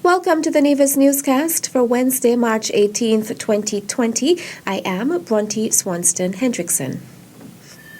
Welcome to the Nevis Newscast for Wednesday, March 18th, 2020. I am Bronte Swanston Hendrickson.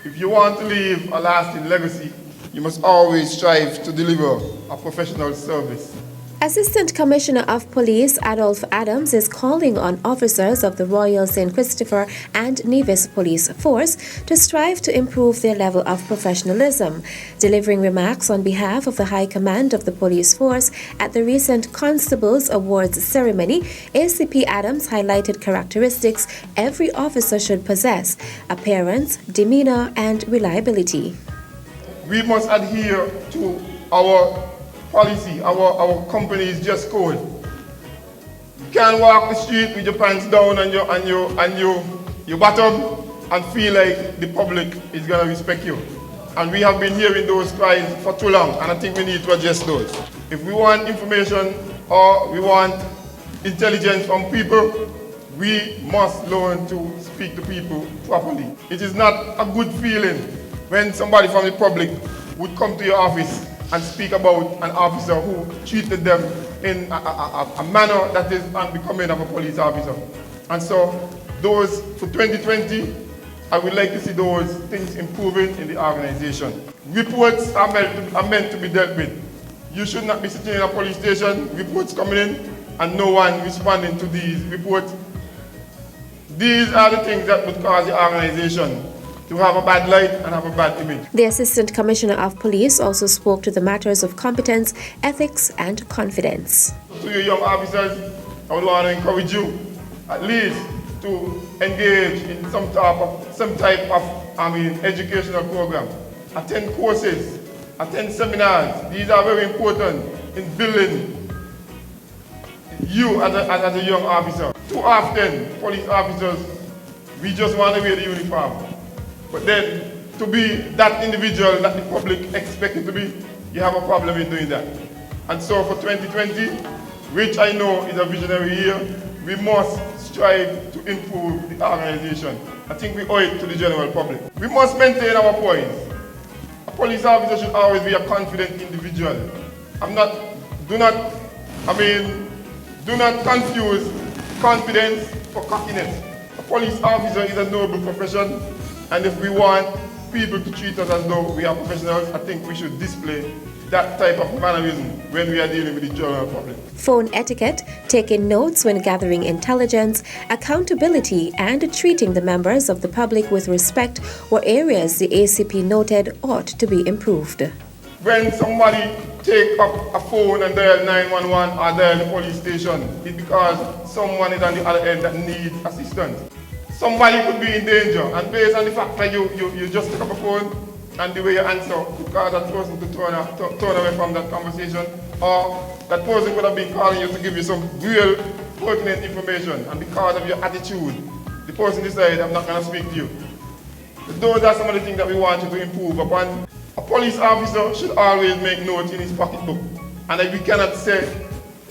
If you want to leave a lasting legacy, you must always strive to deliver a professional service. Assistant Commissioner of Police Adolph Adams is calling on officers of the Royal St. Christopher and Nevis Police Force to strive to improve their level of professionalism. Delivering remarks on behalf of the High Command of the Police Force at the recent Constables Awards ceremony, ACP Adams highlighted characteristics every officer should possess: appearance, demeanor, and reliability. We must adhere to our policy, our company's dress code. You can't walk the street with your pants down and your bottom and feel like the public is going to respect you. And we have been hearing those cries for too long, and I think we need to address those. If we want information or we want intelligence from people, we must learn to speak to people properly. It is not a good feeling when somebody from the public would come to your office and speak about an officer who treated them in a manner that is unbecoming of a police officer. And so those, for 2020, I would like to see those things improving in the organization. Reports are meant to be dealt with. You should not be sitting in a police station, reports coming in, and no one responding to these reports. These are the things that would cause the organization to have a bad light and have a bad image. The Assistant Commissioner of Police also spoke to the matters of competence, ethics, and confidence. To you young officers, I would want to encourage you at least to engage in some type of educational program. Attend courses, attend seminars. These are very important in building you as a young officer. Too often, police officers, we just want to wear the uniform. But then, to be that individual that the public expect you to be, you have a problem in doing that. And so for 2020, which I know is a visionary year, we must strive to improve the organization. I think we owe it to the general public. We must maintain our poise. A police officer should always be a confident individual. Do not confuse confidence for cockiness. A police officer is a noble profession. And if we want people to treat us as though we are professionals, I think we should display that type of mannerism when we are dealing with the general public. Phone etiquette, taking notes when gathering intelligence, accountability, and treating the members of the public with respect were areas the ACP noted ought to be improved. When somebody take up a phone and dial 911 or dial the police station, it's because someone is on the other end that needs assistance. Somebody could be in danger, and based on the fact that you just pick up a phone and the way you answer could cause that person to turn away from that conversation, or that person could have been calling you to give you some real pertinent information, and because of your attitude, the person decided, I'm not going to speak to you. Those are some of the things that we want you to improve upon. A police officer should always make notes in his pocketbook, and we cannot say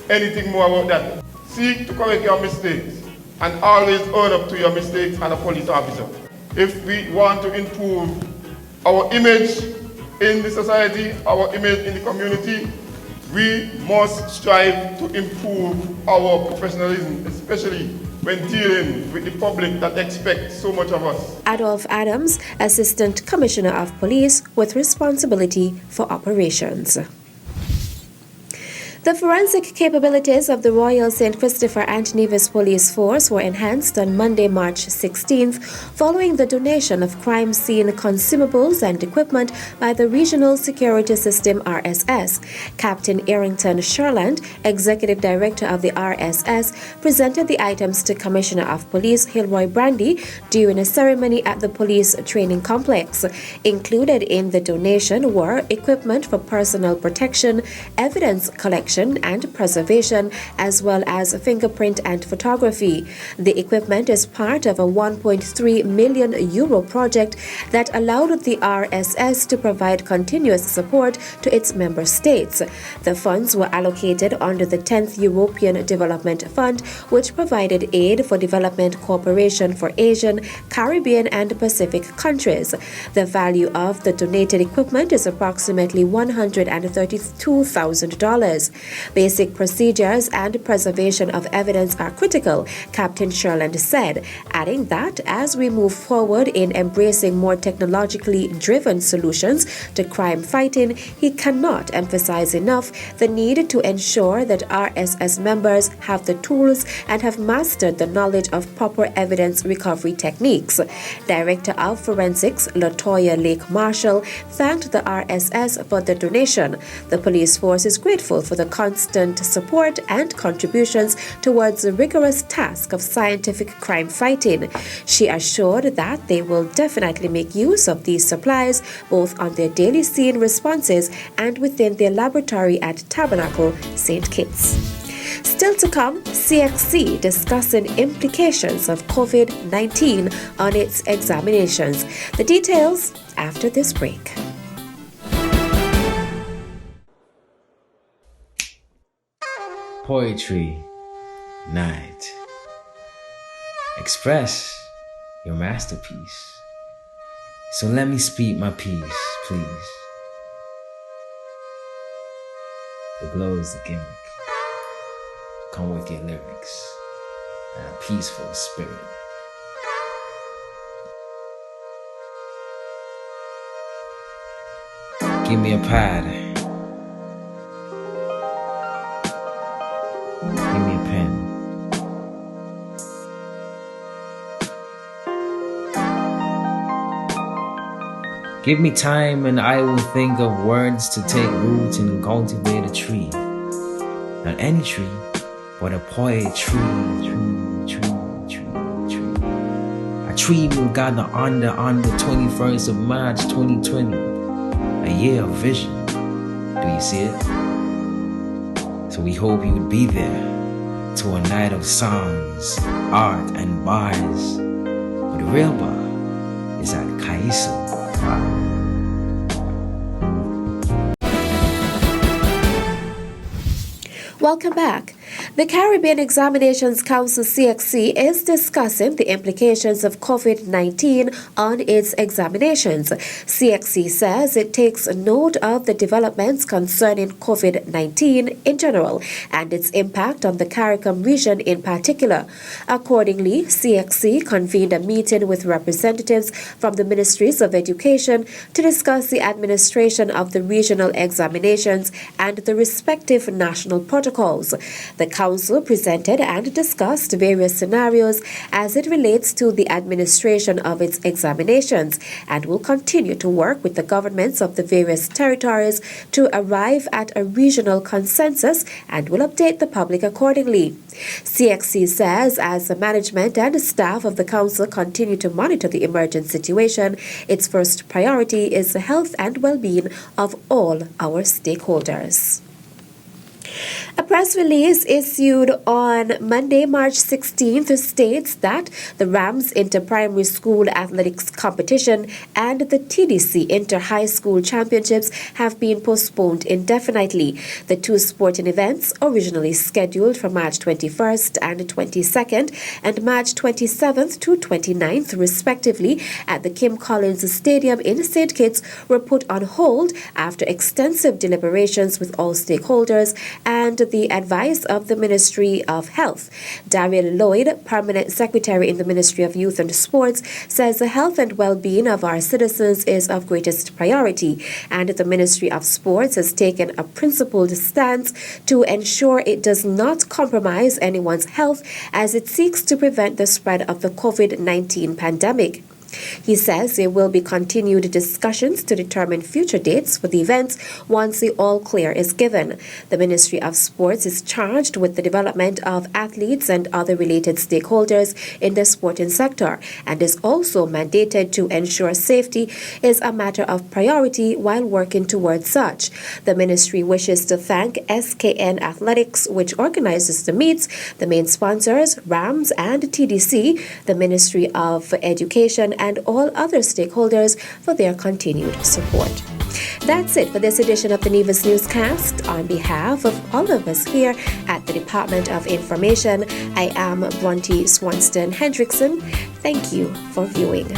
anything more about that. Seek to correct your mistakes, and always own up to your mistakes as a police officer. If we want to improve our image in the society, our image in the community, we must strive to improve our professionalism, especially when dealing with the public that expects so much of us. Adolph Adams, Assistant Commissioner of Police with responsibility for operations. The forensic capabilities of the Royal St. Christopher and Nevis Police Force were enhanced on Monday, March 16th, following the donation of crime scene consumables and equipment by the Regional Security System RSS. Captain Arrington Sherland, Executive Director of the RSS, presented the items to Commissioner of Police Hilroy Brandy during a ceremony at the Police Training Complex. Included in the donation were equipment for personal protection, evidence collection, and preservation, as well as fingerprint and photography. The equipment is part of a €1.3 million project that allowed the RSS to provide continuous support to its member states. The funds were allocated under the 10th European Development Fund, which provided aid for development cooperation for Asian, Caribbean, and Pacific countries. The value of the donated equipment is approximately $132,000. Basic procedures and preservation of evidence are critical, Captain Sherland said, adding that as we move forward in embracing more technologically driven solutions to crime fighting, he cannot emphasize enough the need to ensure that RSS members have the tools and have mastered the knowledge of proper evidence recovery techniques. Director of Forensics, Latoya Lake Marshall, thanked the RSS for the donation. The police force is grateful for the constant support and contributions towards the rigorous task of scientific crime fighting. She assured that they will definitely make use of these supplies both on their daily scene responses and within their laboratory at Tabernacle, St. Kitts. Still to come, CXC discussing implications of COVID-19 on its examinations. The details after this break. Poetry night. Express your masterpiece. So let me speak my piece, please. The glow is the gimmick. Come with your lyrics and a peaceful spirit. Give me a pad. Give me a pen. Give me time and I will think of words to take root and cultivate a tree. Not any tree, but a poetry tree. A tree will gather on the 21st of March 2020. A year of vision. Do you see it? So we hope you would be there to a night of songs, art, and bars. But the real bar is at Kaiso. Welcome back. The Caribbean Examinations Council CXC is discussing the implications of COVID-19 on its examinations. CXC says it takes note of the developments concerning COVID-19 in general and its impact on the CARICOM region in particular. Accordingly, CXC convened a meeting with representatives from the Ministries of Education to discuss the administration of the regional examinations and the respective national protocols. The Council presented and discussed various scenarios as it relates to the administration of its examinations and will continue to work with the governments of the various territories to arrive at a regional consensus and will update the public accordingly. CXC says as the management and staff of the Council continue to monitor the emergent situation, its first priority is the health and well-being of all our stakeholders. A press release issued on Monday, March 16th states that the Rams Inter-Primary School Athletics Competition and the TDC Inter-High School Championships have been postponed indefinitely. The two sporting events, originally scheduled for March 21st and 22nd and March 27th to 29th respectively at the Kim Collins Stadium in St. Kitts, were put on hold after extensive deliberations with all stakeholders and the advice of the Ministry of Health. Daryl Lloyd, Permanent Secretary in the Ministry of Youth and Sports, says the health and well-being of our citizens is of greatest priority, and the Ministry of Sports has taken a principled stance to ensure it does not compromise anyone's health as it seeks to prevent the spread of the COVID-19 pandemic. He says there will be continued discussions to determine future dates for the events once the all-clear is given. The Ministry of Sports is charged with the development of athletes and other related stakeholders in the sporting sector and is also mandated to ensure safety is a matter of priority while working towards such. The ministry wishes to thank SKN Athletics, which organizes the meets, the main sponsors, Rams and TDC, the Ministry of Education, and all other stakeholders for their continued support. That's it for this edition of the Nevis Newscast. On behalf of all of us here at the Department of Information, I am Bronte Swanston Hendrickson. Thank you for viewing.